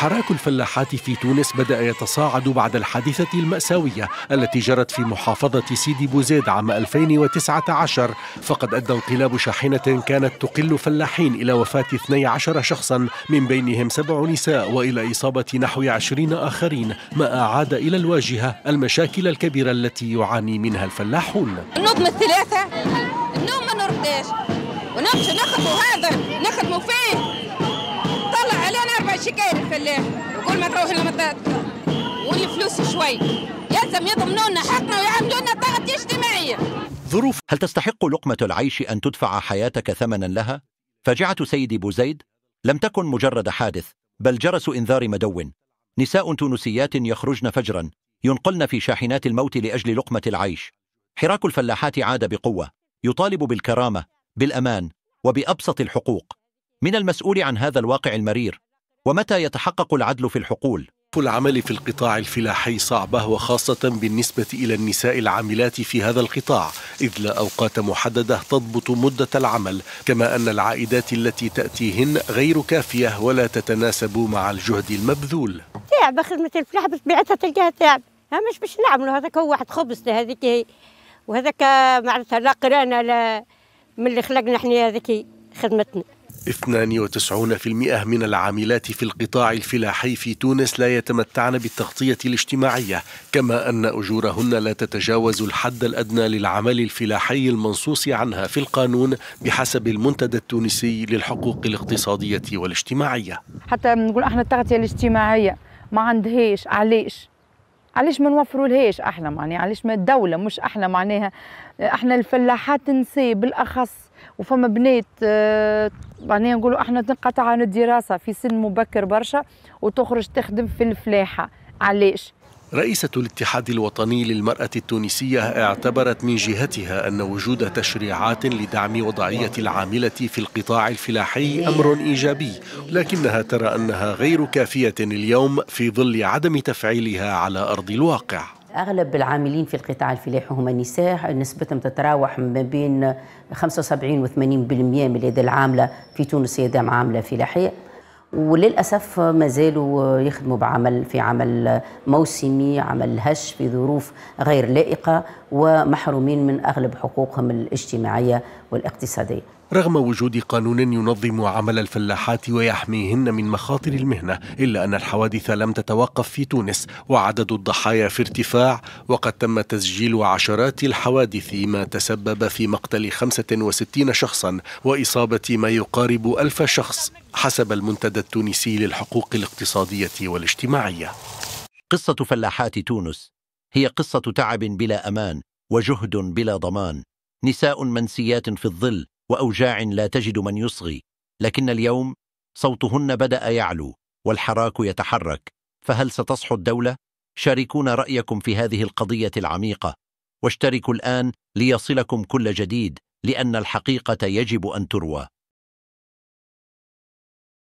حراك الفلاحات في تونس بدأ يتصاعد بعد الحادثة المأساوية التي جرت في محافظة سيدي بوزيد عام 2019، فقد أدى انقلاب شاحنة كانت تقل فلاحين إلى وفاة 12 شخصا من بينهم 7 نساء وإلى إصابة نحو 20 آخرين، ما أعاد إلى الواجهة المشاكل الكبيرة التي يعاني منها الفلاحون. نضم الثلاثة النوم ما نرداش ونمشي نخدموا فيه، طلع علينا 4 شكاير الفلاح ويقول ما تروح لما والفلوس شوي، يلزم يضمنوا لنا حقنا ويعملوا لنا ضغط اجتماعي. ظروف. هل تستحق لقمة العيش أن تدفع حياتك ثمنا لها؟ فاجعة سيدي بوزيد لم تكن مجرد حادث، بل جرس إنذار مدون. نساء تونسيات يخرجن فجرا ينقلن في شاحنات الموت لأجل لقمة العيش. حراك الفلاحات عاد بقوة، يطالب بالكرامة، بالأمان، وبأبسط الحقوق. من المسؤول عن هذا الواقع المرير؟ ومتى يتحقق العدل في الحقول؟ العمل في القطاع الفلاحي صعبة، وخاصة بالنسبة إلى النساء العاملات في هذا القطاع، إذ لا أوقات محددة تضبط مدة العمل، كما أن العائدات التي تأتيهن غير كافية ولا تتناسب مع الجهد المبذول. تعب خدمة الفلاح بطبيعتها تلقاها تعب، مش باش نعملوا هذاك هو واحد خبز هذيك هي، وهذاك معناتها لا قرانا لا من اللي خلقنا احنا هذيك خدمتنا. 92% من العاملات في القطاع الفلاحي في تونس لا يتمتعن بالتغطية الاجتماعية، كما أن أجورهن لا تتجاوز الحد الأدنى للعمل الفلاحي المنصوص عنها في القانون بحسب المنتدى التونسي للحقوق الاقتصادية والاجتماعية. حتى نقول احنا التغطية الاجتماعية ما عندهاش، علاش ما نوفروا لهاش احنا، معناها علاش ما الدولة مش احنا، معناها احنا الفلاحات نسي بالاخص، وفما بنات معناها نقولوا احنا تنقطع عن الدراسة في سن مبكر برشا وتخرج تخدم في الفلاحة. علاش؟ رئيسة الاتحاد الوطني للمرأة التونسية اعتبرت من جهتها أن وجود تشريعات لدعم وضعية العاملة في القطاع الفلاحي أمر إيجابي، لكنها ترى أنها غير كافية اليوم في ظل عدم تفعيلها على أرض الواقع. أغلب العاملين في القطاع الفلاحي هم النساء، نسبتهم تتراوح ما بين 75 و 80% من اليد العاملة في تونس هي عاملة فلاحية، وللأسف ما زالوا يخدموا في عمل موسمي، عمل هش في ظروف غير لائقة، ومحرومين من أغلب حقوقهم الاجتماعية والاقتصادية. رغم وجود قانون ينظم عمل الفلاحات ويحميهن من مخاطر المهنة، إلا أن الحوادث لم تتوقف في تونس، وعدد الضحايا في ارتفاع، وقد تم تسجيل عشرات الحوادث ما تسبب في مقتل 65 شخصا وإصابة ما يقارب 1000 شخص حسب المنتدى التونسي للحقوق الاقتصادية والاجتماعية. قصة فلاحات تونس هي قصة تعب بلا أمان وجهد بلا ضمان، نساء منسيات في الظل وأوجاع لا تجد من يصغي، لكن اليوم صوتهن بدأ يعلو والحراك يتحرك. فهل ستصحو الدولة؟ شاركونا رأيكم في هذه القضية العميقة، واشتركوا الآن ليصلكم كل جديد، لأن الحقيقة يجب أن تروى.